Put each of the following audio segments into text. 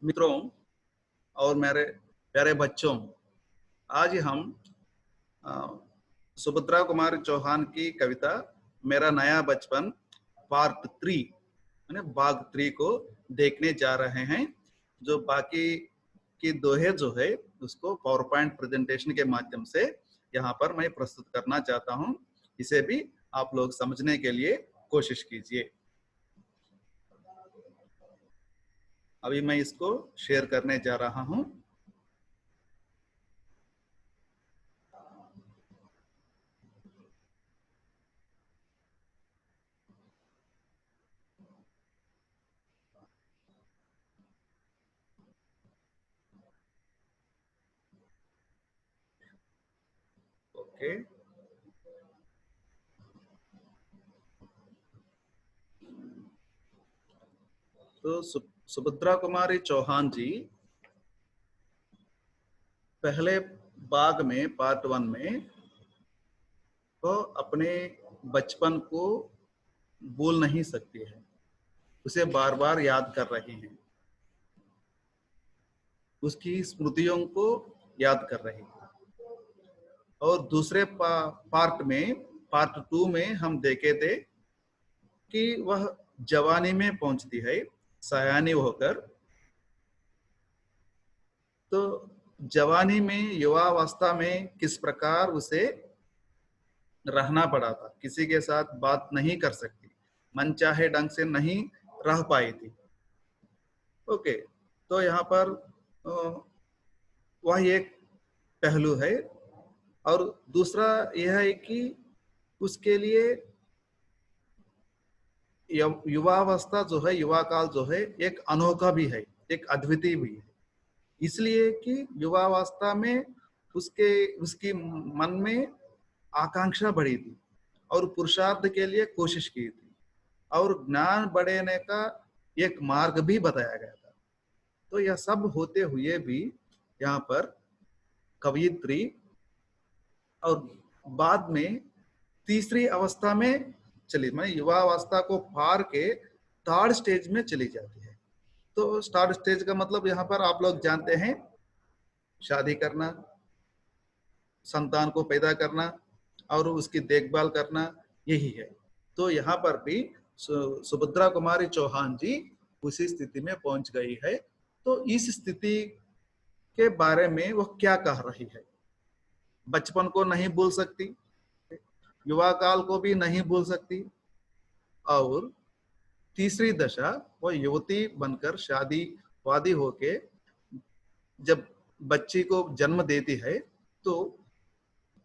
मित्रों और मेरे प्यारे बच्चों, आज हम अ, सुभद्रा कुमारी चौहान की कविता मेरा नया बचपन पार्ट 3 यानी भाग 3 को देखने जा रहे हैं। जो बाकी की दोहे जो है उसको पावर पॉइंट प्रेजेंटेशन के माध्यम से यहाँ पर मैं प्रस्तुत करना चाहता हूँ। इसे भी आप लोग समझने के लिए कोशिश कीजिए। अभी मैं इसको शेयर करने जा रहा हूँ। ओके, तो सुभद्रा कुमारी चौहान जी पहले भाग में पार्ट 1 में वो अपने बचपन को भूल नहीं सकती है, उसे बार बार याद कर रही हैं, उसकी स्मृतियों को याद कर रही है। और दूसरे पार्ट में पार्ट 2 में हम देखे थे कि वह जवानी में पहुंचती है सयानी होकर। तो जवानी में युवावस्था में किस प्रकार उसे रहना पड़ा था, किसी के साथ बात नहीं कर सकती, मन चाहे ढंग से नहीं रह पाई थी। ओके, तो यहाँ पर वह एक पहलू है। और दूसरा यह है कि उसके लिए युवावस्था जो है, युवा काल जो है, एक अनोखा भी है, एक अद्वितीय भी है। इसलिए कि युवावस्था में उसकी मन में आकांक्षा बढ़ी थी और पुरुषार्थ के लिए कोशिश की थी और ज्ञान बढ़ाने का एक मार्ग भी बताया गया था। तो यह सब होते हुए भी यहाँ पर कवयित्री और बाद में तीसरी अवस्था में चली, मैं युवावस्था को पार के थर्ड स्टेज में चली जाती है। तो थर्ड स्टेज का मतलब यहाँ पर आप लोग जानते हैं, शादी करना, संतान को पैदा करना और उसकी देखभाल करना, यही है। तो यहाँ पर भी सुभद्रा कुमारी चौहान जी उसी स्थिति में पहुंच गई है। तो इस स्थिति के बारे में वह क्या कह रही है? बचपन को नहीं भूल सकती, युवा काल को भी नहीं भूल सकती, और तीसरी दशा वो युवती बनकर शादी वादी होके जब बच्ची को जन्म देती है तो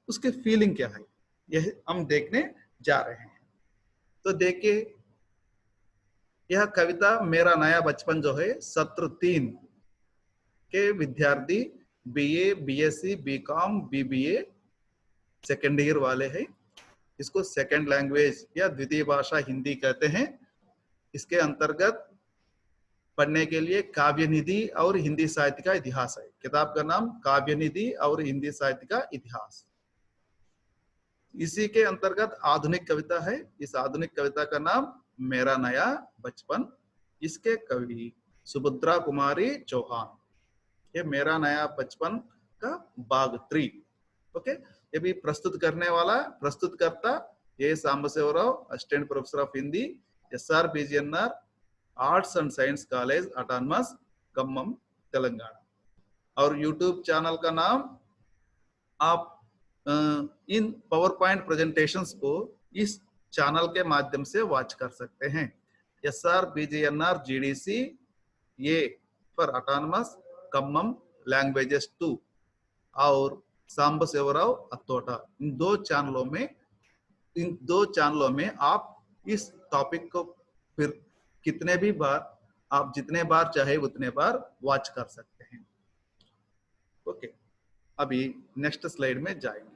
उसके फीलिंग क्या है, यह हम देखने जा रहे हैं। तो देखिए, यह कविता मेरा नया बचपन जो है सत्र 3 के विद्यार्थी BA, BSc, BCom, BBA second year वाले हैं। इसको सेकेंड लैंग्वेज या द्वितीय भाषा हिंदी कहते हैं। इसके अंतर्गत पढ़ने के लिए काव्य निधि और हिंदी साहित्य का इतिहास है। किताब का नाम काव्य निधि और हिंदी साहित्य का इतिहास। इसी के अंतर्गत आधुनिक कविता है। इस आधुनिक कविता का नाम मेरा नया बचपन। इसके कवि सुभद्रा कुमारी चौहान। ये मेरा नया बचपन का भाग 3। ओके, ये भी प्रस्तुत करने वाला प्रस्तुतकर्ता A Sambasivarao, assistant professor of Hindi, SR BGNR arts and science college autonomous, Khammam, Telangana. और यूट्यूब चैनल का नाम, आप इन पावर पॉइंट प्रेजेंटेशंस को इस चैनल के माध्यम से वॉच कर सकते हैं। एसआर बीजीएनआर जीडीसी ये फॉर ऑटोनमस, खम्मम लैंग्वेजेस 2 और सांबशिवराव अत्तोटा। इन दो चैनलों में आप इस टॉपिक को फिर कितने भी बार, आप जितने बार चाहे उतने बार वॉच कर सकते हैं। ओके, अभी नेक्स्ट स्लाइड में जाएंगे।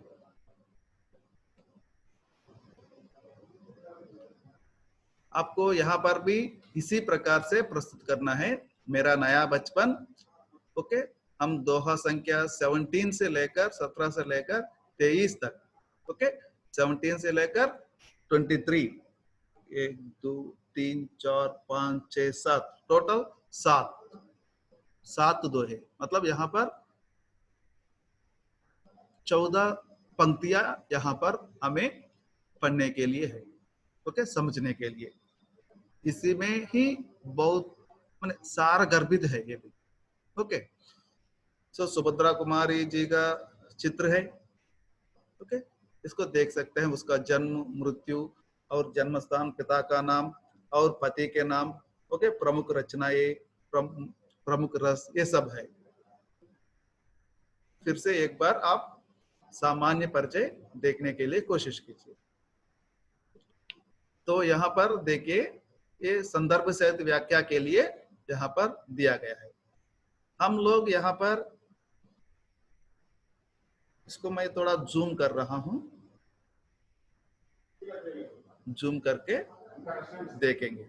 आपको यहाँ पर भी इसी प्रकार से प्रस्तुत करना है मेरा नया बचपन। ओके, हम दोहा संख्या 17 से लेकर 17 से लेकर 23 तक, ओके, 17 से लेकर 23, 1 2 3 4 5 6 7, टोटल 7 7 दोहे, मतलब यहाँ पर 14 पंक्तियां यहाँ पर हमें पढ़ने के लिए है, ओके, समझने के लिए। इसी में ही बहुत माने सार गर्भित है ये भी, ओके। सो सुभद्रा कुमारी जी का चित्र है, ओके, इसको देख सकते हैं, उसका जन्म, मृत्यु और जन्म स्थान, पिता का नाम और पति के नाम, ओके, प्रमुख रचनाएं, प्रमुख रस, ये सब है। फिर से एक बार आप सामान्य परिचय देखने के लिए कोशिश कीजिए। तो यहाँ पर देखिए, ये संदर्भ सहित व्याख्या के लिए यहाँ पर दिया गया है। हम लोग यहाँ पर, इसको मैं थोड़ा जूम कर रहा हूं, जूम करके देखेंगे।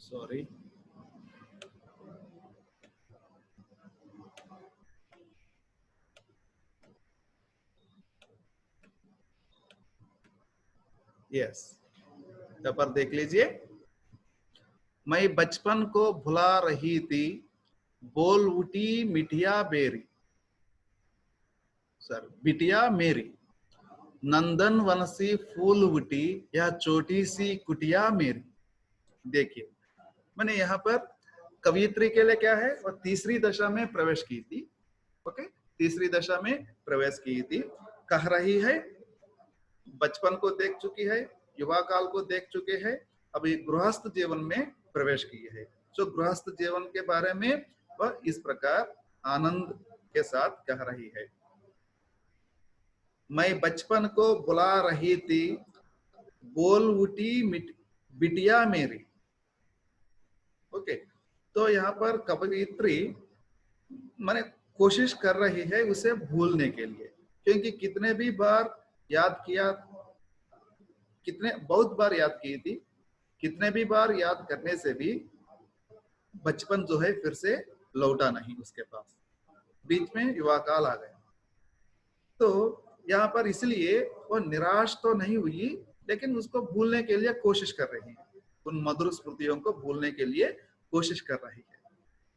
सॉरी, यस, यहाँ पर देख लीजिए। मैं बचपन को भुला रही थी, बोल उठी मिठिया बेरी, सर, बिटिया मेरी, नंदन वन सी फूल उठी, या छोटी सी कुटिया मेरी। देखिए, मैंने यहाँ पर कवियत्री के लिए क्या है, और तीसरी दशा में प्रवेश की थी, ओके, तीसरी दशा में प्रवेश की थी। कह रही है, बचपन को देख चुकी है, युवा काल को देख चुके हैं, अभी गृहस्थ जीवन में प्रवेश किए है। जो गृहस्थ जीवन के बारे में वह इस प्रकार आनंद के साथ कह रही है। मैं बचपन को बुला रही थी, बोल उठी बिटिया मेरी, ओके। तो यहाँ पर कवयित्री माने कोशिश कर रही है उसे भूलने के लिए, क्योंकि कितने भी बार याद किया, कितने बहुत बार याद की थी, कितने भी बार याद करने से भी बचपन जो है फिर से लौटा नहीं उसके पास, बीच में युवा काल आ गया। तो यहाँ पर इसलिए वो निराश तो नहीं हुई, लेकिन उसको भूलने के लिए कोशिश कर रही है, उन मधुर स्मृतियों को भूलने के लिए कोशिश कर रही है।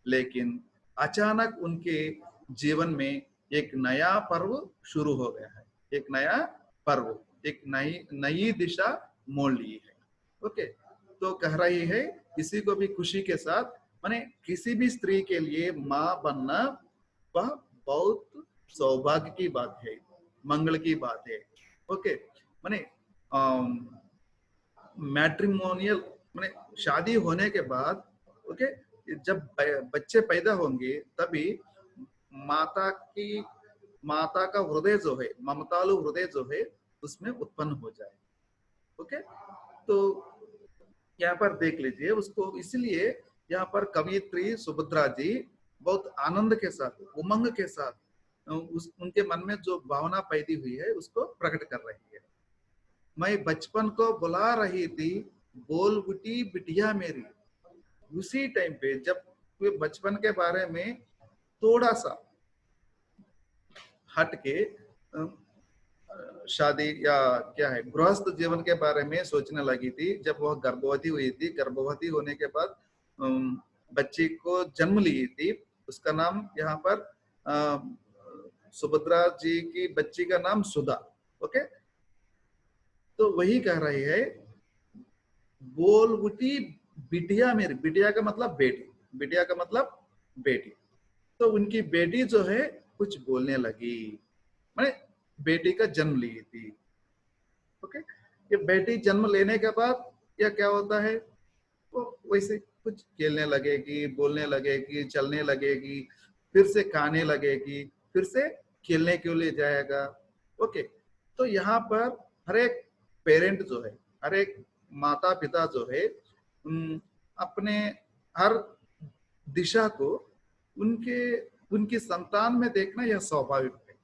लेकिन अचानक उनके जीवन में एक नया पर्व शुरू हो गया है, एक नया पर्व, एक नई दिशा मोड़ ली है, ओके। तो कह रही है, किसी को भी खुशी के साथ, माने किसी भी स्त्री के लिए माँ बनना वह बहुत सौभाग्य की बात है, मंगल की बात है, ओके। माने मैट्रिमोनियल माने शादी होने के बाद, ओके, जब बच्चे पैदा होंगे तभी माता का हृदय जो है, ममतालु हृदय जो है, उसमें उत्पन्न हो जाए, ओके। तो यहाँ पर देख लीजिए उसको, इसलिए यहाँ पर कवियत्री सुभद्रा जी बहुत आनंद के साथ, उमंग के साथ, उनके मन में जो भावना पैदी हुई है उसको प्रकट कर रही है। मैं बचपन को बुला रही थी, बोल उठी बिटिया मेरी। उसी टाइम पे जब वे बचपन के बारे में थोड़ा सा हट के शादी या क्या है गृहस्थ जीवन के बारे में सोचने लगी थी, जब वह गर्भवती हुई थी, गर्भवती होने के बाद बच्ची को जन्म ली थी, उसका नाम यहाँ पर सुभद्रा जी की बच्ची का नाम सुधा, ओके। तो वही कह रही है, बोल उठी बिटिया मेरी, बिटिया का मतलब बेटी, बिटिया का मतलब बेटी। तो उनकी बेटी जो है कुछ बोलने लगी, मैंने बेटी का जन्म ली थी, ओके। ये बेटी जन्म लेने के बाद या क्या होता है, वो वैसे कुछ खेलने लगेगी, बोलने लगेगी, चलने लगेगी, फिर से खाने लगेगी, फिर से खेलने के लिए जाएगा, ओके। तो यहाँ पर हर एक पेरेंट जो है, हर एक माता पिता जो है, अपने हर दिशा को उनकी संतान में देखना यह स्वाभाविक है।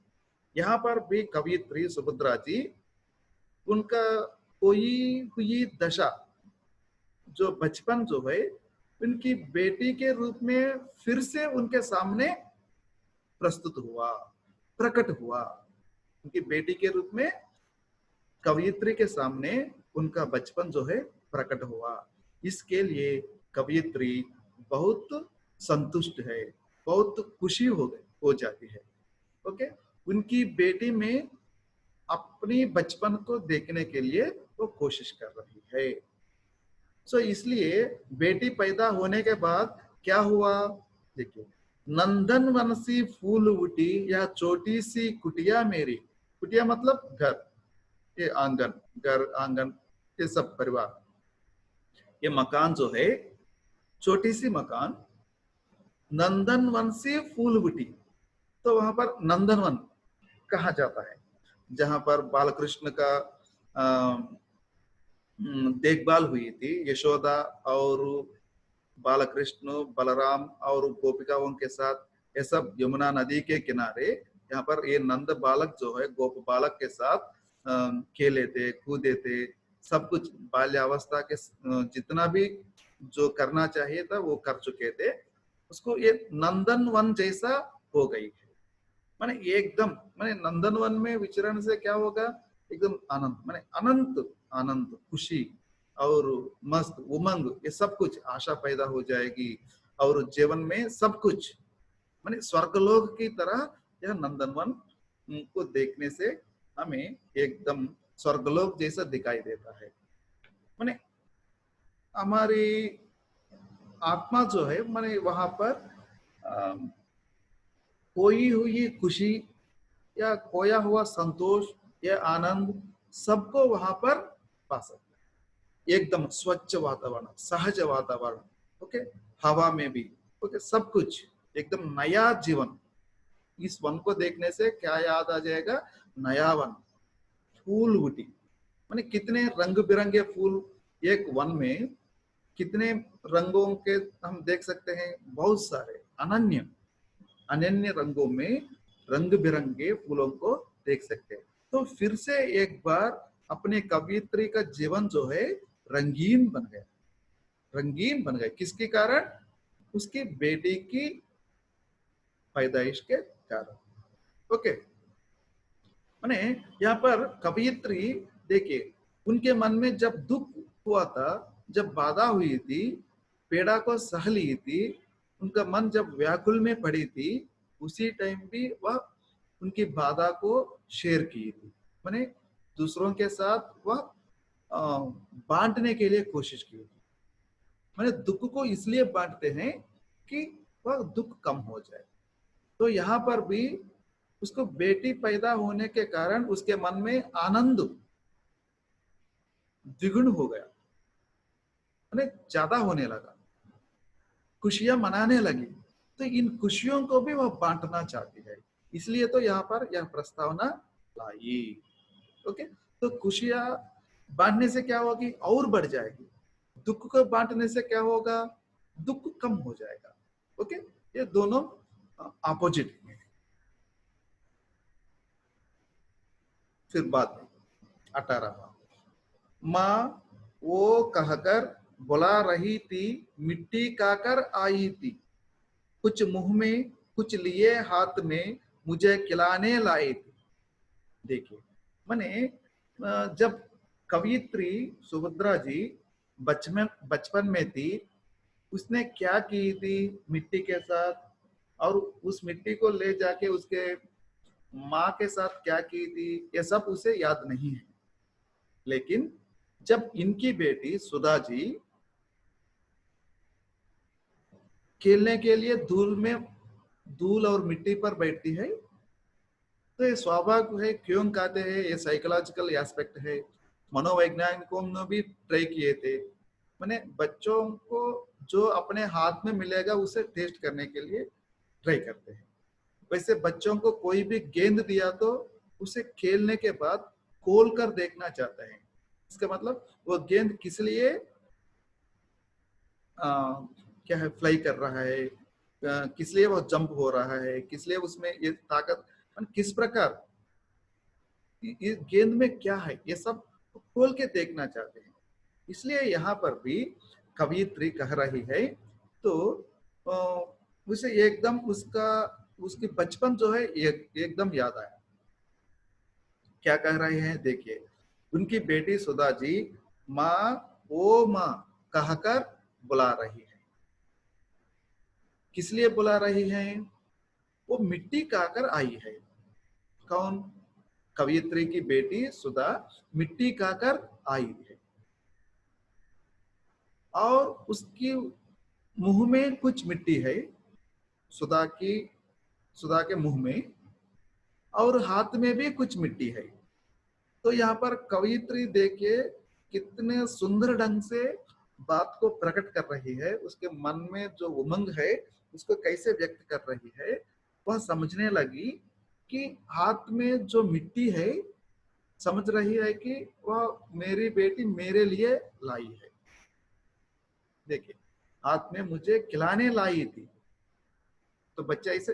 यहाँ पर भी कवियत्री सुभद्रा जी, उनका कोई हुई दशा, जो बचपन जो है, उनकी बेटी के रूप में फिर से उनके सामने प्रस्तुत हुआ, प्रकट हुआ, उनकी बेटी के रूप में कवयित्री के सामने उनका बचपन जो है प्रकट हुआ। इसके लिए कवयित्री बहुत संतुष्ट है, बहुत खुशी हो जाती है। ओके, उनकी बेटी में अपनी बचपन को देखने के लिए वो कोशिश कर रही है। सो इसलिए बेटी पैदा होने के बाद क्या हुआ, देखिए, नंदन वनसी फूल उठी या छोटी सी कुटिया मेरी। कुटिया मतलब घर, ये आंगन, घर आंगन, ये सब परिवार, ये मकान जो है, छोटी सी मकान, नंदन वन से फूल बुटी। तो वहां पर नंदनवन कहा जाता है, जहां पर बालकृष्ण का देखभाल हुई थी। यशोदा और बालकृष्ण, बलराम और गोपिकाओं के साथ ये सब यमुना नदी के किनारे, यहाँ पर ये नंद बालक जो है गोप बालक के साथ खेले थे, कूदे थे, सब कुछ बाल्यावस्था के जितना भी जो करना चाहिए था वो कर चुके थे। उसको ये नंदन वन जैसा हो गई है। माने एकदम, माने नंदन वन में विचरण से क्या होगा, एकदम आनंद, माने अनंत आनंद, खुशी और मस्त उमंग, ये सब कुछ आशा पैदा हो जाएगी। और जीवन में सब कुछ माने स्वर्गलोक की तरह यह नंदनवन को देखने से हमें एकदम स्वर्गलोक जैसा दिखाई देता है। माने हमारी आत्मा जो है, माने वहां पर खोई हुई खुशी या खोया हुआ संतोष या आनंद सबको वहां पर पा सकते हैं। एकदम स्वच्छ वातावरण, सहज वातावरण, ओके, हवा में भी, ओके, सब कुछ एकदम नया जीवन। इस वन को देखने से क्या याद आ जाएगा, नया वन, फूल बूटी, माने कितने रंग बिरंगे फूल एक वन में, कितने रंगों के हम देख सकते हैं, बहुत सारे अनन्य अनन्य रंगों में रंग बिरंगे फूलों को देख सकते हैं। तो फिर से एक बार अपने कवयित्री का जीवन जो है रंगीन बन गया, रंगीन बन गया। किसके कारण, उसकी बेटी की पैदाइश के कारण। ओके, माने यहाँ पर कवयित्री देखिए, उनके मन में जब दुख हुआ था, जब बाधा हुई थी, पीड़ा को सह ली थी, उनका मन जब व्याकुल में पड़ी थी, उसी टाइम भी वह उनकी बाधा को शेयर की थी। माने दूसरों के साथ वह बांटने के लिए कोशिश की थी। माने दुख को इसलिए बांटते हैं कि वह दुख कम हो जाए। तो यहाँ पर भी उसको बेटी पैदा होने के कारण उसके मन में आनंद द्विगुण हो गया, माने ज्यादा होने लगा, खुशियां मनाने लगी। तो इन खुशियों को भी वह बांटना चाहती है, इसलिए तो यहाँ पर यह प्रस्तावना लाई। ओके, तो खुशियां बांटने से क्या होगी, और बढ़ जाएगी। दुख को बांटने से क्या होगा, दुख कम हो जाएगा। ओके, ये दोनों अपोजिट है। फिर बाद में 18वां, माँ वो कहकर बुला रही थी, मिट्टी खाकर आई थी, कुछ मुंह में कुछ लिए हाथ में, मुझे खिलाने लाई थी। देखिए, माने जब कवयित्री सुभद्रा जी बचपन में थी, उसने क्या की थी मिट्टी के साथ, और उस मिट्टी को ले जाके उसके माँ के साथ क्या की थी, ये सब उसे याद नहीं है। लेकिन जब इनकी बेटी सुधा जी खेलने के लिए धूल और मिट्टी पर बैठती है, तो ये स्वाभाविक है। क्यों कहते हैं, ये साइकोलॉजिकल एस्पेक्ट है। मनोवैज्ञानिकों ने भी ट्राई किए थे, मैंने बच्चों को जो अपने हाथ में मिलेगा उसे टेस्ट करने के लिए ट्राई करते हैं। वैसे बच्चों को कोई भी गेंद दिया तो उसे खेलने के बाद खोल कर देखना चाहते हैं। इसका मतलब वो गेंद किस लिए क्या है, फ्लाई कर रहा है, किस लिए वो जंप हो रहा है, किस लिए उसमें ये ताकत, किस प्रकार ये गेंद में क्या है, ये सब खोल के देखना चाहते हैं। इसलिए यहाँ पर भी कवयित्री कह रही है, तो उसे एकदम उसकी बचपन जो है एकदम याद आया। क्या कह रहे हैं देखिए, उनकी बेटी सुधा जी माँ, ओ माँ कहकर बुला रही है। किस लिए बुला रही है? वो मिट्टी खाकर आई है। कौन? कवियत्री की बेटी सुधा मिट्टी खाकर आई है और उसकी मुंह में कुछ मिट्टी है, सुधा की, सुधा के मुंह में, और हाथ में भी कुछ मिट्टी है। तो यहाँ पर कवियत्री देखिए कितने सुंदर ढंग से बात को प्रकट कर रही है, उसके मन में जो उमंग है उसको कैसे व्यक्त कर रही है। वह समझने लगी कि हाथ में जो मिट्टी है, समझ रही है कि वह मेरी बेटी मेरे लिए लाई है। देखिए, हाथ में मुझे खिलाने लाई थी। तो बच्चा इसे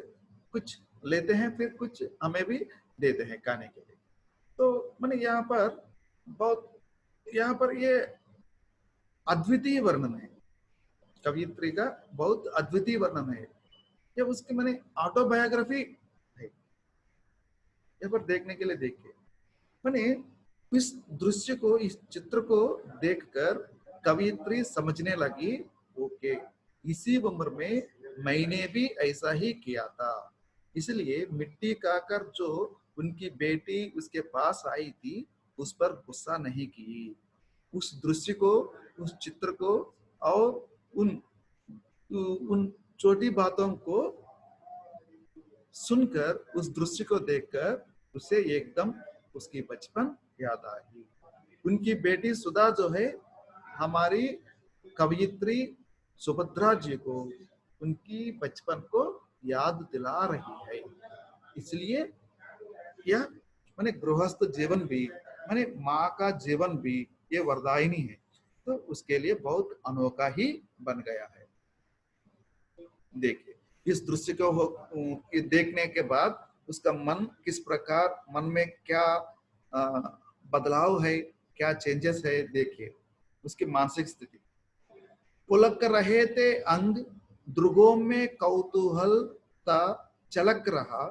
कुछ लेते हैं, फिर कुछ हमें भी देते हैं खाने के लिए। तो मैंने यहाँ पर बहुत, यहाँ पर ये अद्वितीय वर्णन है, कवियत्री का बहुत अद्वितीय वर्णन है। ये उसकी मैंने ऑटोबायोग्राफी है, यहाँ पर देखने के लिए देखिए। मैंने इस दृश्य को, इस चित्र को देखकर कवियत्री समझने लगी, ओके, इसी उम्र में मैंने भी ऐसा ही किया था। इसलिए मिट्टी खाकर जो उनकी बेटी उसके पास आई थी, उस पर गुस्सा नहीं की। उस दृश्य को, उस चित्र को और उन उन छोटी बातों को सुनकर, उस दृश्य को देखकर उसे एकदम उसकी बचपन याद आ गई। उनकी बेटी सुधा जो है, हमारी कवयित्री सुभद्रा जी को उनकी बचपन को याद दिला रही है। इसलिए यह माने गृहस्थ जीवन भी, माने माँ का जीवन भी ये वरदायिनी है, तो उसके लिए बहुत अनोखा ही बन गया है। देखिए, इस दृश्य को देखने के बाद उसका मन किस प्रकार, मन में क्या बदलाव है, क्या चेंजेस है, देखिए उसकी मानसिक स्थिति। पुलक रहे थे अंग, ध्रुवों में कौतूहल ता चलक रहा,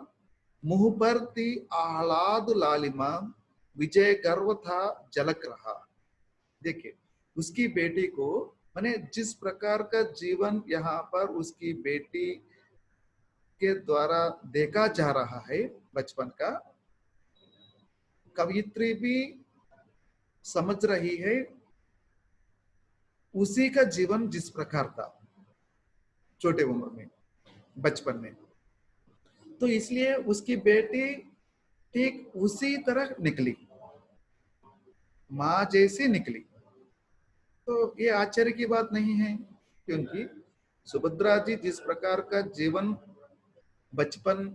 मुंह पर थी आह्लाद लालिमा, विजय गर्व था झलक रहा। देखिए, उसकी बेटी को, माने जिस प्रकार का जीवन यहाँ पर उसकी बेटी के द्वारा देखा जा रहा है बचपन का, कवियत्री भी समझ रही है उसी का जीवन जिस प्रकार था छोटे उम्र में, बचपन में। तो इसलिए उसकी बेटी ठीक उसी तरह निकली, मां जैसी निकली। तो ये आश्चर्य की बात नहीं है, क्योंकि सुभद्रा जी जिस प्रकार का जीवन बचपन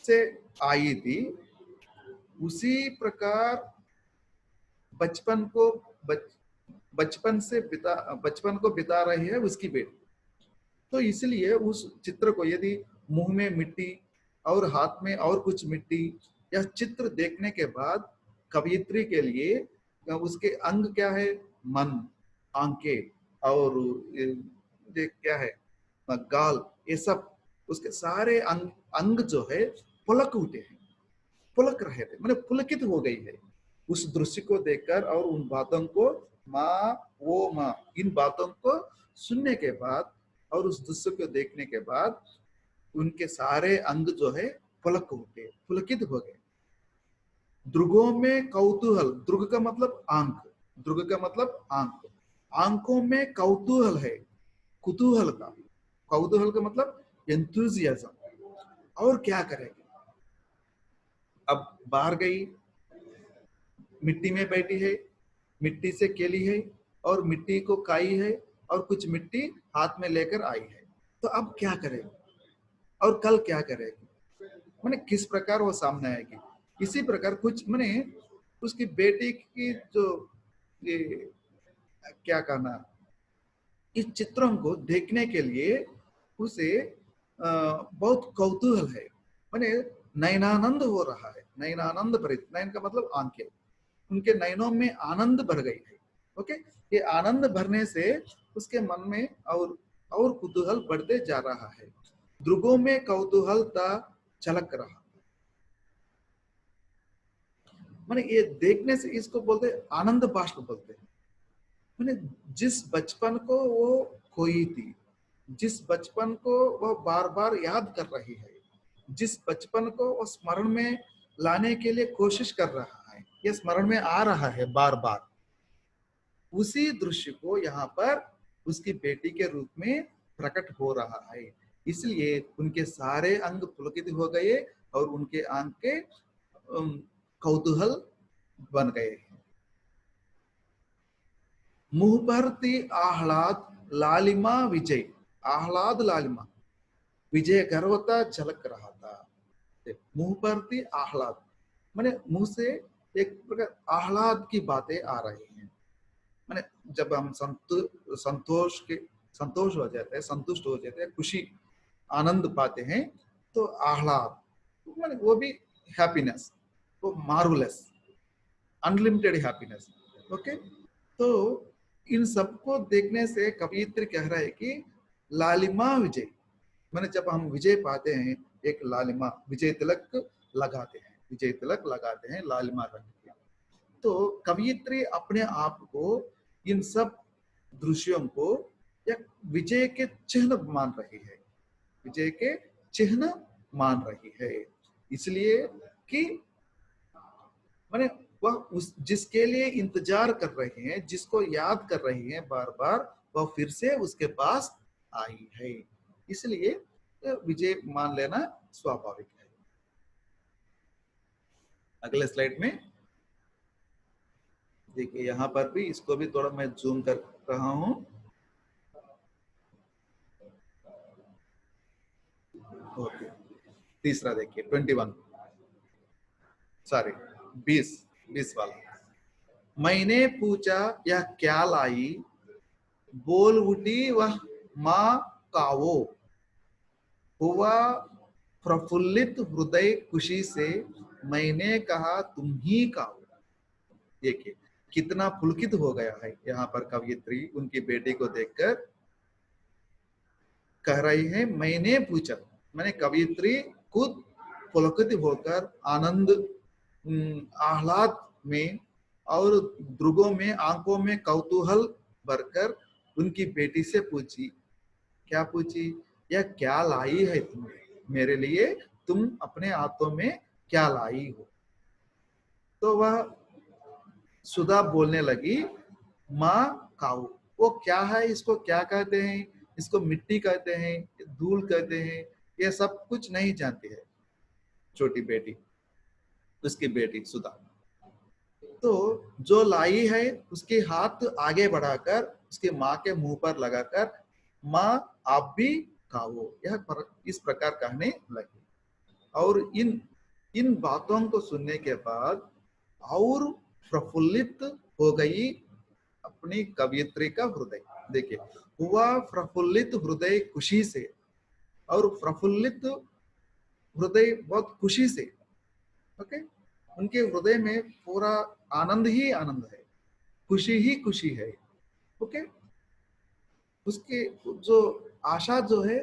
से आई थी, उसी प्रकार बचपन को बचपन से बिता बचपन को बिता रही है उसकी बेटी। तो इसलिए उस चित्र को, यदि मुंह में मिट्टी और हाथ में और कुछ मिट्टी, यह चित्र देखने के बाद कवियत्री के लिए उसके अंग क्या है, मन, आंखें और ये क्या है, गाल, ये सब उसके सारे अंग अंग जो है पुलक उठे हैं, पुलक रहे थे, मैंने पुलकित हो गई है उस दृश्य को देखकर और उन बातों को, माँ, वो माँ, इन बातों को सुनने के बाद और उस दृश्य को देखने के बाद उनके सारे अंग जो है पुलक हो गए, पुलकित हो गए। ध्रुवों में कौतूहल, ध्रुव का मतलब आंख, ध्रुव का मतलब आंख, आंखों में कौतूहल है, कुतूहल का, कौतूहल का मतलब एंथुजियाज्म। और क्या करेगी, अब बाहर गई, मिट्टी में बैठी है, मिट्टी से केली है और मिट्टी को खाई है और कुछ मिट्टी हाथ में लेकर आई है। तो अब क्या करेगी और कल क्या करेगी, मैंने किस प्रकार वो सामने आएगी। इसी प्रकार कुछ मैंने उसकी बेटी की जो ये क्या कहना, इस चित्रों को देखने के लिए उसे बहुत कौतूहल है, मैंने नयनानंद हो रहा है, नयनानंद भरित, नयन का मतलब आंखें, उनके नयनों में आनंद भर गई है। ओके, ये आनंद भरने से उसके मन में और कुतूहल बढ़ते जा रहा है। ध्रुवों में कौतूहल था झलक रहा, माने ये देखने से इसको बोलते हैं आनंद बाष्प बोलते हैं। माने जिस बचपन को वो खोई थी, जिस बचपन को वह बार बार याद कर रही है, जिस बचपन को वो स्मरण में लाने के लिए कोशिश कर रहा है, ये स्मरण में आ रहा है बार बार, उसी दृश्य को यहाँ पर उसकी बेटी के रूप में प्रकट हो रहा है। इसलिए उनके सारे अंग पुलकित हो गए और उनके आंखें कौतूहल बन गए। मुंह पर थी आह्लाद लालिमा विजय, आह्लाद लालिमा विजय गर्वता झलक रहा था। मुंह पर थी आह्लाद, माने मुंह से एक प्रकार आह्लाद की बातें आ रही हैं। माने जब हम संतोष हो जाते हैं, संतुष्ट हो जाते हैं, खुशी आनंद पाते हैं, तो आह्लाद माने वो भी हैप्पीनेस, वो मार्वलस अनलिमिटेड हैप्पीनेस। ओके, तो इन सबको देखने से कवियत्री कह रहा है कि लालिमा विजय, माने जब हम विजय पाते हैं, एक लालिमा विजय तिलक लगाते हैं, विजय तिलक लगाते हैं लालिमा रंग के, तो कवियत्री अपने आप को इन सब दृश्यों को एक विजय के चिन्ह मान रही है, विजय के चिन्ह मान रही है। इसलिए कि माने वह उस जिसके लिए इंतजार कर रहे हैं, जिसको याद कर रही हैं बार बार, वह फिर से उसके पास आई है। इसलिए विजय मान लेना स्वाभाविक है। अगले स्लाइड में देखिए, यहां पर भी इसको भी थोड़ा मैं जूम कर रहा हूं। ओके, तीसरा देखिए 21, सॉरी 20 वाला। मैंने पूछा यह क्या लाई, बोल उठी वह माँ कावो, हुआ प्रफुल्लित हृदय खुशी से, मैंने कहा तुम ही कावो। देखिए कितना पुलकित हो गया है यहाँ पर कवियत्री उनकी बेटी को देखकर। कह रही है मैंने पूछा, मैंने कवियत्री खुद पुलकित होकर आनंद आह्लाद में और ध्रुवों में आंखों में कौतूहल भरकर उनकी बेटी से पूछी। क्या पूछी? यह क्या लाई है तुम मेरे लिए, तुम अपने हाथों में क्या लाई हो? तो वह सुधा बोलने लगी माँ काऊ। वो क्या है, इसको क्या कहते हैं? इसको मिट्टी कहते हैं, धूल कहते हैं, ये सब कुछ नहीं जानती है छोटी बेटी, उसकी बेटी सुधा। तो जो लाई है उसके हाथ आगे बढ़ाकर उसके माँ के मुंह पर लगाकर माँ आप भी खाओ, इस प्रकार कहने लगी। और इन इन बातों को सुनने के बाद और प्रफुल्लित हो गई अपनी कवियत्री का हृदय। देखिए हुआ प्रफुल्लित हृदय खुशी से, और प्रफुल्लित हृदय बहुत खुशी से। ओके, उनके हृदय में पूरा आनंद ही आनंद है, खुशी ही खुशी है। ओके, उसके जो आशा जो है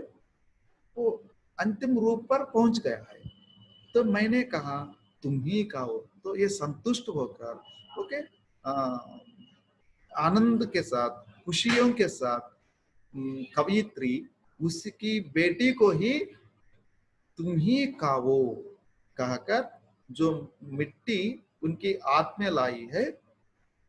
वो अंतिम रूप पर पहुंच गया है। तो मैंने कहा तुम ही कहो, तो ये संतुष्ट होकर ओके आनंद के साथ खुशियों के साथ कवियत्री उसकी बेटी को ही तुम ही कावो कहकर जो मिट्टी उनकी आत्म में लाई है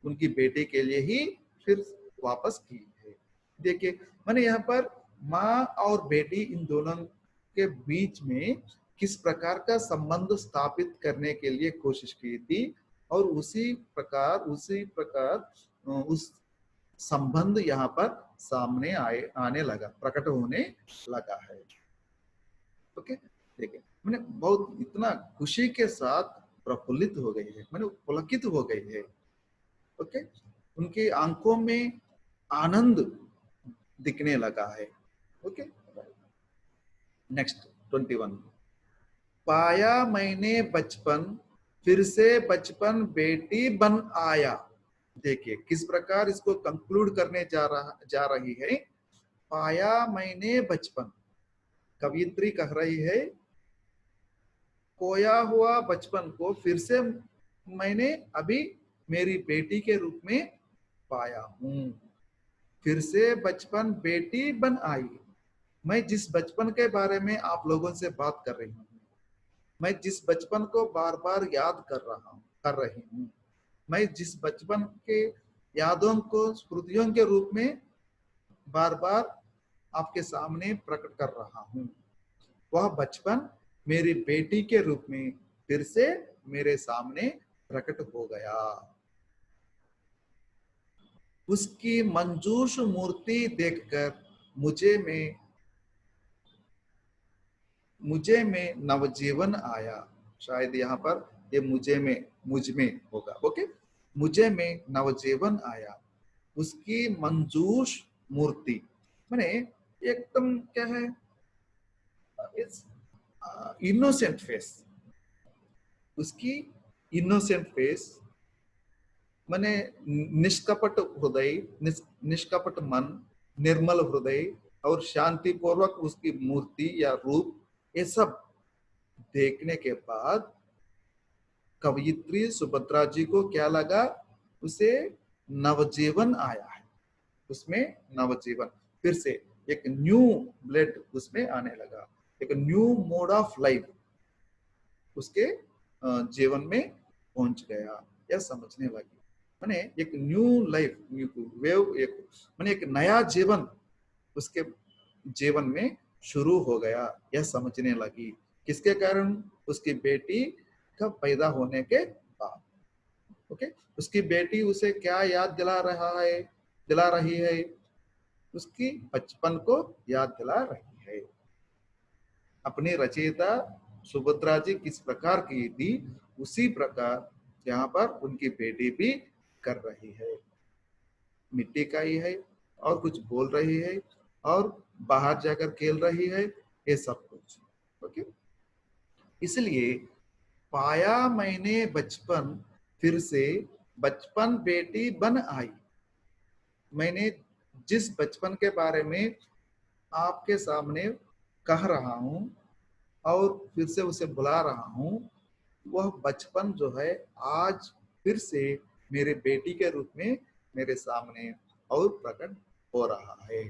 उनकी बेटी के लिए ही फिर वापस की है। देखिए मैंने यहाँ पर माँ और बेटी इन दोनों के बीच में किस प्रकार का संबंध स्थापित करने के लिए कोशिश की थी, और उसी प्रकार उस संबंध यहाँ पर सामने आने लगा, प्रकट होने लगा है। ओके, देखिए मैंने बहुत इतना खुशी के साथ प्रफुल्लित हो गई है, मैंने पुलकित हो गई है। ओके, उनकी आंखों में आनंद दिखने लगा है। Okay, next 21। पाया मैंने बचपन, फिर से बचपन बेटी बन आया। देखिए किस प्रकार इसको कंक्लूड करने जा रही है। पाया मैंने बचपन, कवियत्री कह रही है खोया हुआ बचपन को फिर से मैंने अभी मेरी बेटी के रूप में पाया हूं। फिर से बचपन बेटी बन आई। मैं जिस बचपन के बारे में आप लोगों से बात कर रही हूँ, मैं जिस बचपन को बार बार याद कर रही हूँ, मैं जिस बचपन के यादों को स्मृतियों के रूप में बार बार आपके सामने प्रकट कर रहा हूँ, वह बचपन मेरी बेटी के रूप में फिर से मेरे सामने प्रकट हो गया। उसकी मंजूष मूर्ति देखकर मुझे में नवजीवन आया। शायद यहाँ पर ये मुझ में होगा। ओके, मुझे में नवजीवन आया। उसकी मंजूष मूर्ति माने एकदम क्या है, इट्स इनोसेंट फेस। उसकी इनोसेंट फेस माने निष्कपट हृदय, निष्कपट मन, निर्मल हृदय और शांति पूर्वक उसकी मूर्ति या रूप, ये सब देखने के बाद कवयित्री सुभद्रा जी को क्या लगा? उसे नवजीवन आया है, उसमें नवजीवन, फिर से एक न्यू ब्लड उसमें आने लगा, एक न्यू मोड ऑफ लाइफ उसके जीवन में पहुंच गया, यह समझने लगी। माने एक न्यू लाइफ, न्यू वेव, एक माने एक नया जीवन उसके जीवन में शुरू हो गया, यह समझने लगी। किसके कारण? उसकी बेटी का पैदा होने के बाद। ओके, उसकी बेटी उसे क्या याद दिला रही है? उसकी बचपन को याद दिला रही है। अपनी रचयिता सुभद्रा जी किस प्रकार की थी, उसी प्रकार यहाँ पर उनकी बेटी भी कर रही है। मिट्टी का ही है और कुछ बोल रही है और बाहर जाकर खेल रही है, ये सब कुछ। ओके, इसलिए पाया मैंने बचपन, फिर से बचपन बेटी बन आई। मैंने जिस बचपन के बारे में आपके सामने कह रहा हूं और फिर से उसे बुला रहा हूं, वह बचपन जो है आज फिर से मेरे बेटी के रूप में मेरे सामने और प्रकट हो रहा है।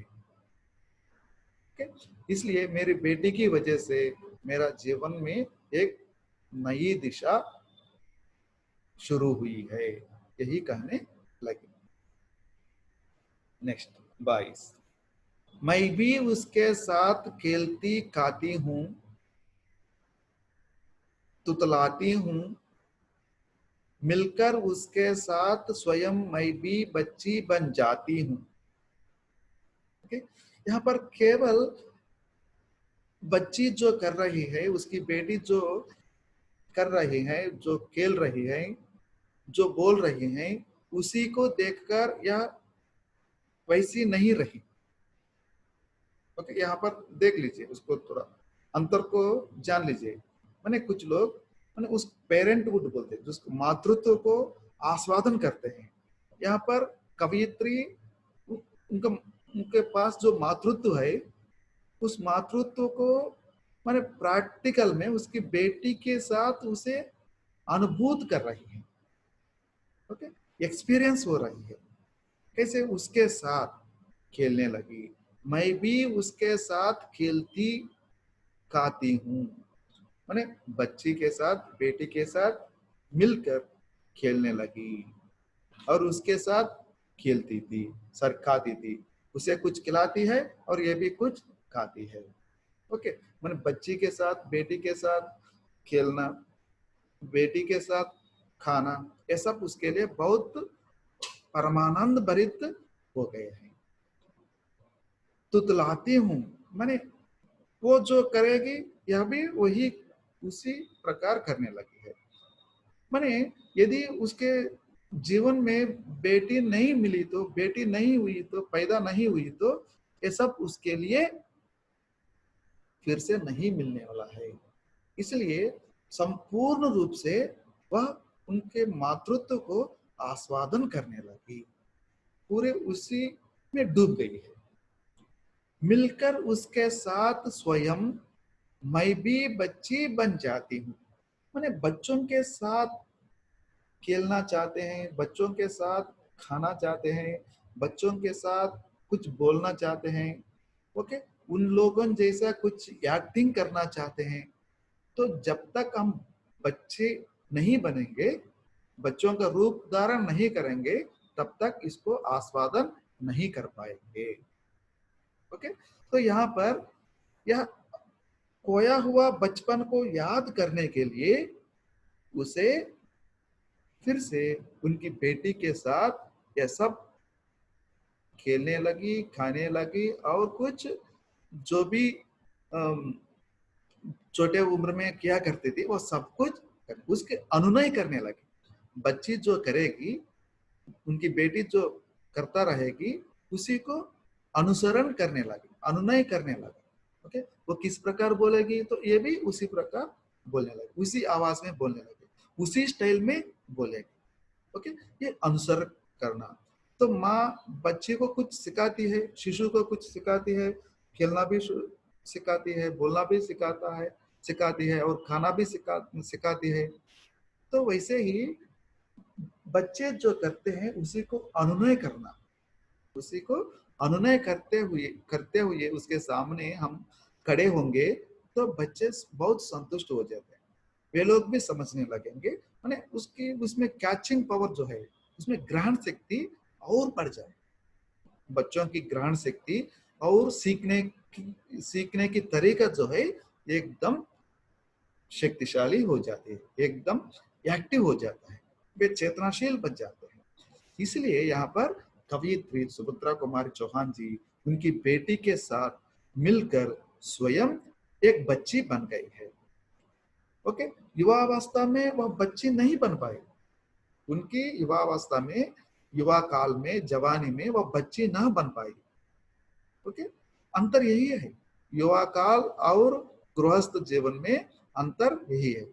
इसलिए मेरी बेटी की वजह से मेरा जीवन में एक नई दिशा शुरू हुई है, यही कहने लगी। नेक्स्ट 22। मैं भी उसके साथ खेलती खाती हूँ, तुतलाती हूँ, मिलकर उसके साथ स्वयं मैं भी बच्ची बन जाती हूँ। यहाँ पर केवल बच्ची जो कर रही है, उसकी बेटी जो कर रही है, जो खेल रही है, जो बोल रही है, उसी को देखकर यह वैसी नहीं रही। ओके, यहाँ पर देख लीजिए, उसको थोड़ा अंतर को जान लीजिए। माने कुछ लोग माने उस पेरेंटहुड बोलते हैं, जिसको मातृत्व को आस्वादन करते हैं। यहाँ पर कवयित्री उनके पास जो मातृत्व है, उस मातृत्व को माने प्रैक्टिकल में उसकी बेटी के साथ उसे अनुभूत कर रही है। ओके, एक्सपीरियंस हो रही है, कैसे उसके साथ खेलने लगी। मैं भी उसके साथ खेलती खाती हूँ, माने बच्ची के साथ, बेटी के साथ मिलकर खेलने लगी और उसके साथ खेलती थी, सर खाती थी, उसे कुछ खिलाती है और ये भी कुछ खाती है। ओके, माने बच्ची के साथ, बेटी के साथ खेलना, बेटी के साथ खाना, ये सब उसके लिए बहुत परमानंद भरित हो गए हैं। तुतलाती हूँ माने वो जो करेगी यह भी वही उसी प्रकार करने लगी है। माने यदि उसके जीवन में बेटी नहीं मिली तो, बेटी नहीं हुई तो, पैदा नहीं हुई तो, ये सब उसके लिए फिर से नहीं मिलने वाला है। इसलिए संपूर्ण रूप से वह उनके मातृत्व को आस्वादन करने लगी, पूरे उसी में डूब गई है। मिलकर उसके साथ स्वयं मैं भी बच्ची बन जाती हूँ, माने बच्चों के साथ खेलना चाहते हैं, बच्चों के साथ खाना चाहते हैं, बच्चों के साथ कुछ बोलना चाहते हैं, ओके, उन लोगों जैसा कुछ एक्टिंग करना चाहते हैं। तो जब तक हम बच्चे नहीं बनेंगे, बच्चों का रूप धारण नहीं करेंगे, तब तक इसको आस्वादन नहीं कर पाएंगे। ओके, तो यहाँ पर यह खोया हुआ बचपन को याद करने के लिए उसे फिर से उनकी बेटी के साथ यह सब खेलने लगी, खाने लगी, और कुछ जो भी छोटे उम्र में क्या करती थी वो सब कुछ उसके अनुनय करने लगी। बच्ची जो करेगी, उनकी बेटी जो करता रहेगी, उसी को अनुसरण करने लगी, अनुनय करने लगी। ओके, वो किस प्रकार बोलेगी तो ये भी उसी प्रकार बोलने लगी, उसी आवाज में बोलने लगी, उसी स्टाइल में बोलेगी। ओके, ये अनुसरण करना। तो माँ बच्चे को कुछ सिखाती है, शिशु को कुछ सिखाती है, खेलना भी सिखाती है, बोलना भी सिखाती है, और खाना भी सिखाती है। तो वैसे ही बच्चे जो करते हैं उसी को अनुनय करना, उसी को अनुनय करते हुए उसके सामने हम खड़े होंगे तो बच्चे बहुत संतुष्ट हो जाते हैं, वे लोग भी समझने लगेंगे, माने उसकी उसमें कैचिंग पावर जो है, उसमें ग्रहण शक्ति और बढ़ जाए, बच्चों की ग्रहण शक्ति और सीखने की तरीका जो है एकदम शक्तिशाली हो जाती है, एकदम एक्टिव हो जाता है, वे चेतनाशील बन जाते हैं। इसलिए यहाँ पर कवयित्री सुभद्रा कुमारी चौहान जी उनकी बेटी के साथ मिलकर स्वयं एक बच्ची बन गई है। ओके, युवावस्था में वह बच्ची नहीं बन पाई, उनकी युवावस्था में, युवा काल में, जवानी में वह बच्ची ना बन पाई। ओके, अंतर यही है, युवा काल और गृहस्थ जीवन में अंतर यही है।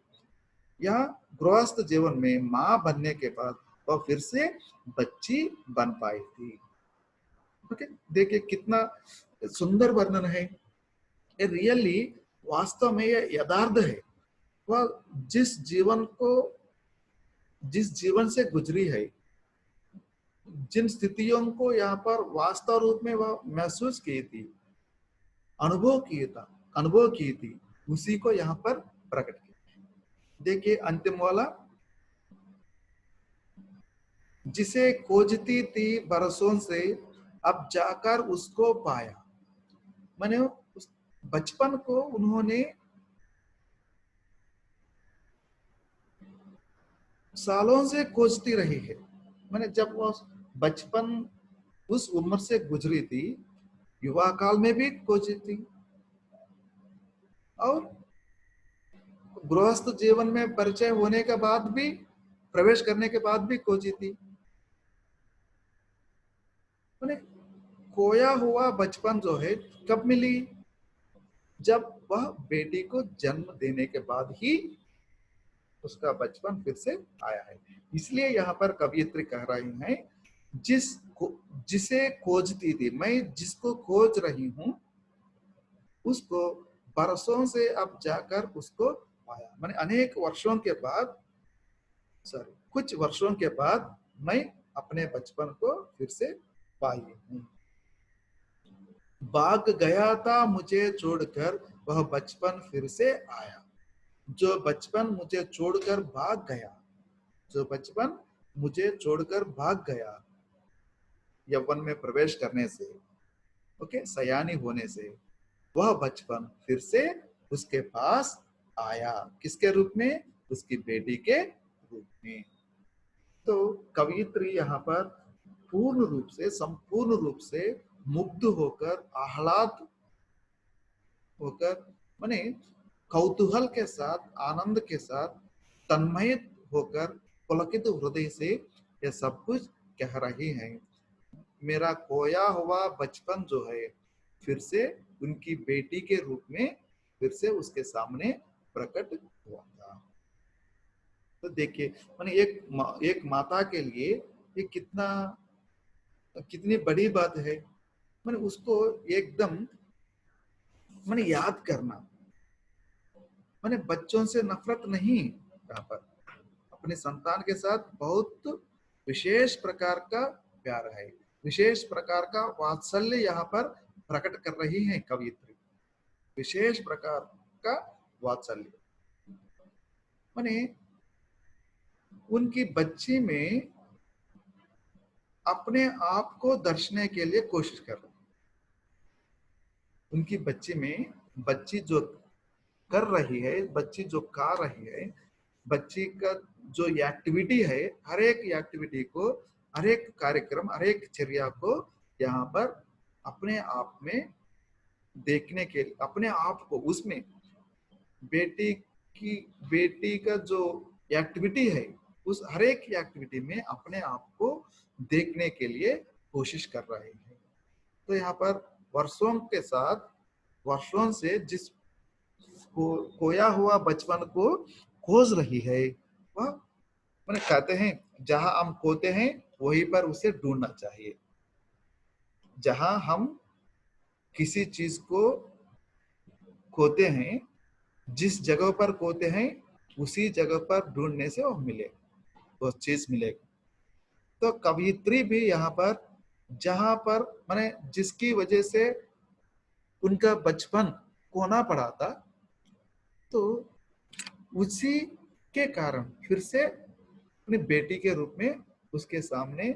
या गृहस्थ जीवन में मां बनने के बाद वह फिर से बच्ची बन पाई थी। ओके, देखिए कितना सुंदर वर्णन है, ये रियली वास्तव में यह यथार्थ है। वह जिस जीवन से गुजरी है, जिन स्थितियों को यहाँ पर वास्तव रूप में वह महसूस की थी, अनुभव की थी, उसी को यहाँ पर प्रकट किया। देखिए अंतिम वाला, जिसे खोजती थी बरसों से अब जाकर उसको पाया। मैंने उस बचपन को उन्होंने सालों से खोजती रही है। मैंने जब वो बचपन उस उम्र से गुजरी थी, युवा काल में भी खोजी थी, और गृहस्थ जीवन में परिचय होने के बाद भी, प्रवेश करने के बाद भी खोजी थी। मैंने खोया हुआ बचपन जो है कब मिली, जब वह बेटी को जन्म देने के बाद ही उसका बचपन फिर से आया है। इसलिए यहाँ पर कवयित्री कह रही हैं, जिसे खोजती थी, मैं जिसको खोज रही हूं उसको बरसों से अब जाकर उसको पाया। मैंने अनेक वर्षों के बाद, सॉरी कुछ वर्षों के बाद मैं अपने बचपन को फिर से पाई हूँ। भाग गया था मुझे छोड़कर वह बचपन फिर से आया। जो बचपन मुझे छोड़कर भाग गया, जो बचपन मुझे छोड़कर भाग गया यौवन में प्रवेश करने से, ओके, सयानी होने से, वह बचपन फिर से उसके पास आया। किसके रूप में? उसकी बेटी के रूप में। तो कवयित्री यहाँ पर पूर्ण रूप से, संपूर्ण रूप से मुग्ध होकर, आह्लाद होकर, माने कौतूहल के साथ, आनंद के साथ, तन्मयित होकर, पुलकित हृदय से यह सब कुछ कह रही हैं। मेरा खोया हुआ बचपन जो है फिर से उनकी बेटी के रूप में फिर से उसके सामने प्रकट हुआ था। तो देखिए, माने एक माता के लिए ये कितनी बड़ी बात है। मैंने उसको एकदम मैंने याद करना, मैंने बच्चों से नफरत नहीं, यहाँ पर अपने संतान के साथ बहुत विशेष प्रकार का प्यार है, विशेष प्रकार का वात्सल्य यहाँ पर प्रकट कर रही है कवियत्री। विशेष प्रकार का वात्सल्य माने उनकी बच्ची में अपने आप को दर्शने के लिए कोशिश कर रही। उनकी बच्ची में, बच्ची जो कर रही है, बच्ची जो गा रही है, बच्ची का जो एक्टिविटी है, हर एक एक्टिविटी को, हर एक कार्यक्रम, हर एक चर्या को यहाँ पर अपने आप में देखने के, अपने आप को उसमें बेटी का जो एक्टिविटी है, उस हर एक एक्टिविटी में अपने आप को देखने के लिए कोशिश कर रहे हैं। तो यहाँ पर वर्षों के साथ, वर्षों से जिस खोया हुआ बचपन को खोज रही है, वह मैंने कहते हैं जहां हम खोते हैं वहीं पर उसे ढूंढना चाहिए। जहां हम किसी चीज को खोते हैं, जिस जगह पर खोते हैं उसी जगह पर ढूंढने से वो मिले, वो चीज मिलेगी। तो कवियत्री भी यहाँ पर, जहां पर माने जिसकी वजह से उनका बचपन खोना पड़ा था, तो उसी के कारण फिर से अपनी बेटी के रूप में उसके सामने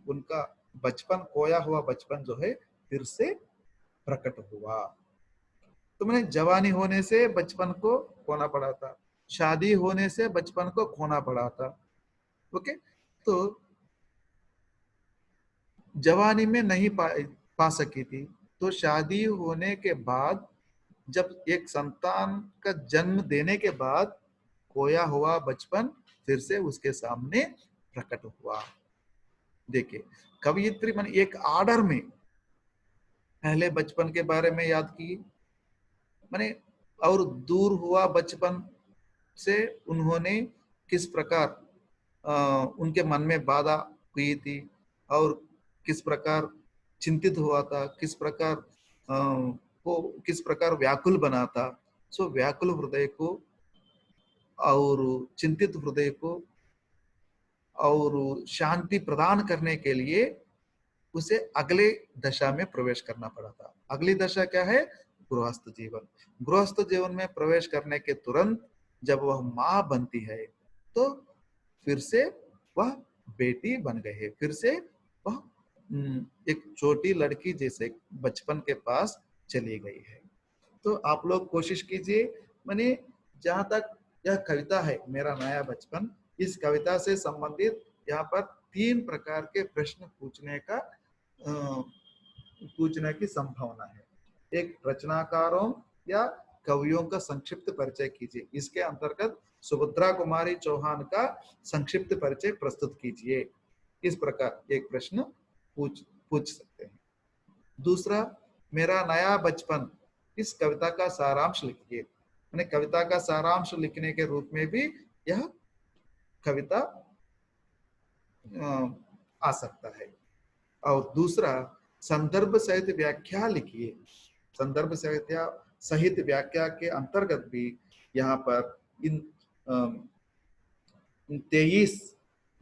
उनका बचपन, खोया हुआ बचपन जो है फिर से प्रकट हुआ। तो मैंने जवानी होने से बचपन को खोना पड़ा था, शादी होने से बचपन को खोना पड़ा था। ओके, तो जवानी में नहीं पा सकी थी, तो शादी होने के बाद, जब एक संतान का जन्म देने के बाद खोया हुआ बचपन फिर से उसके सामने प्रकट हुआ। देखिए, कवियत्री मन एक आर्डर में पहले बचपन के बारे में याद की, माने और दूर हुआ बचपन से उन्होंने किस प्रकार उनके मन में बाधा हुई थी और किस प्रकार चिंतित हुआ था, किस प्रकार को किस प्रकार व्याकुल बना था। सो व्याकुल हृदय को और चिंतित हृदय को और शांति प्रदान करने के लिए उसे अगले दशा में प्रवेश करना पड़ा था। अगली दशा क्या है? गृहस्थ जीवन। गृहस्थ जीवन में प्रवेश करने के तुरंत जब वह माँ बनती है, तो फिर से वह बेटी बन गई है, फिर से वह एक छोटी लड़की जैसे बचपन के पास चली गई है। तो आप लोग कोशिश कीजिए, माने जहां तक यह कविता है मेरा नया बचपन, इस कविता से संबंधित यहाँ पर 3 प्रकार के प्रश्न पूछने की संभावना है। एक, रचनाकारों या कवियों का संक्षिप्त परिचय कीजिए। इसके अंतर्गत सुभद्रा कुमारी चौहान का संक्षिप्त परिचय प्रस्तुत कीजिए। इस प्रकार एक प्रश्न पूछ सकते हैं। दूसरा, मेरा नया बचपन, इस कविता का सारांश लिखिए। मैंने कविता का सारांश लिखने के रूप में भी यह कविता आ सकता है। और दूसरा, संदर्भ सहित व्याख्या लिखिए। संदर्भ सहित व्याख्या के अंतर्गत भी यहाँ पर इन 23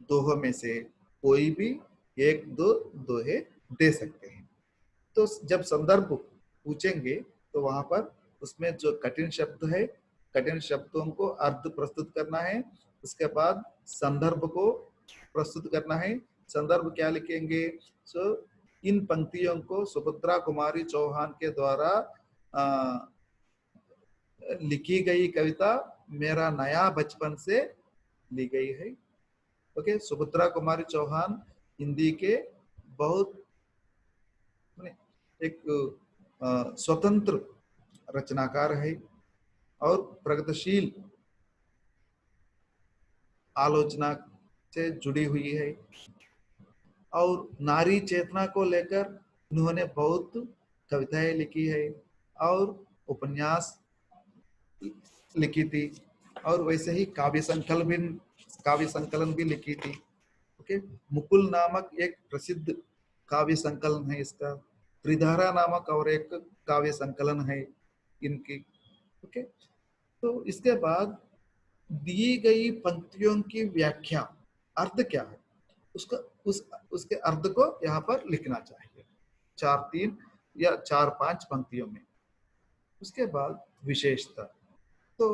दोहों में से कोई भी 1-2 दोहे दे सकते हैं। तो जब संदर्भ पूछेंगे तो वहां पर उसमें जो कठिन शब्द है, कठिन शब्दों को अर्थ प्रस्तुत करना है। उसके बाद संदर्भ को प्रस्तुत करना है। संदर्भ क्या लिखेंगे? इन पंक्तियों को सुभद्रा कुमारी चौहान के द्वारा लिखी गई कविता मेरा नया बचपन से ली गई है। ओके, सुभद्रा कुमारी चौहान हिंदी के बहुत एक स्वतंत्र रचनाकार है और प्रगतिशील आलोचना से जुड़ी हुई है और नारी चेतना को लेकर उन्होंने बहुत कविताएं लिखी है और उपन्यास लिखी थी और वैसे ही काव्य संकलन भी लिखी थी। ओके, मुकुल नामक एक प्रसिद्ध काव्य संकलन है इसका। त्रिधारा नामक और एक काव्य संकलन है इनकी। ओके, तो इसके बाद दी गई पंक्तियों की व्याख्या, अर्थ क्या है, उसका उसके अर्थ को यहाँ पर लिखना चाहिए, 4-3 या 4-5 पंक्तियों में। उसके बाद विशेषता। तो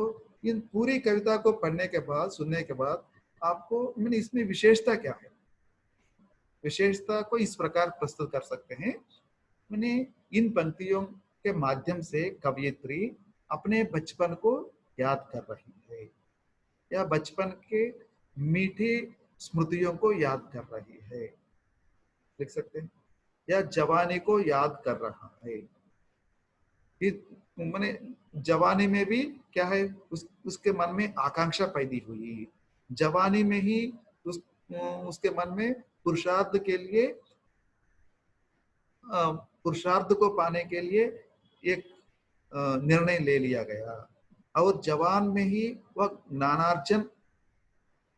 इन पूरी कविता को पढ़ने के बाद, सुनने के बाद आपको मैंने इसमें विशेषता क्या है, विशेषता को इस प्रकार प्रस्तुत कर सकते हैं। मैंने इन पंक्तियों के माध्यम से कवयित्री अपने बचपन को याद कर रही है, या बचपन के मीठी स्मृतियों को याद कर रही है, लिख सकते हैं, या जवानी को याद कर रहा है। मैंने जवानी में भी क्या है, उसके मन में आकांक्षा पैदा हुई, जवानी में ही उसके मन में पुरुषार्थ के लिए, पुरुषार्थ को पाने के लिए एक निर्णय ले लिया गया, और जवान में ही वह ज्ञानार्जन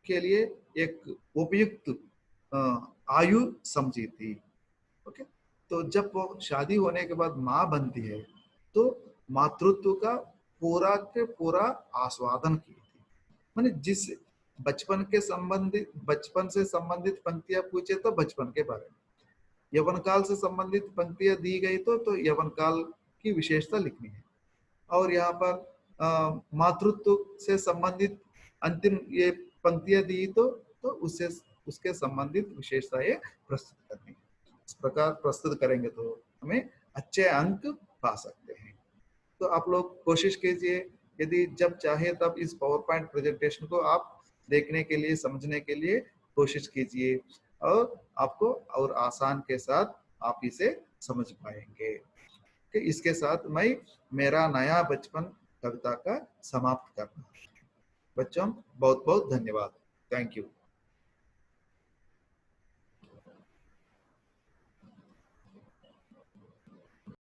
के लिए एक उपयुक्त आयु समझी थी। ओके, तो जब वो शादी होने के बाद माँ बनती है तो मातृत्व का पूरा के पूरा आस्वादन की थी। मैंने जिस बचपन से संबंधित पंक्तियां पूछे तो बचपन के बारे में, यवन काल से संबंधित पंक्तियां दी गई तो यवन काल की विशेषता लिखनी है, और यहाँ पर मातृत्व से संबंधित अंतिम ये पंक्तियां दी तो उससे उसके संबंधित विशेषताएं प्रस्तुत करनी है। इस प्रकार प्रस्तुत करेंगे तो हमें अच्छे अंक पा सकते हैं। तो आप लोग कोशिश कीजिए, यदि जब चाहे तब इस पावर पॉइंट प्रेजेंटेशन को आप देखने के लिए, समझने के लिए कोशिश कीजिए, और आपको और आसान के साथ आप इसे समझ पाएंगे। कि इसके साथ मैं मेरा नया बचपन कविता का समाप्त करना। बच्चों बहुत बहुत धन्यवाद। Thank you.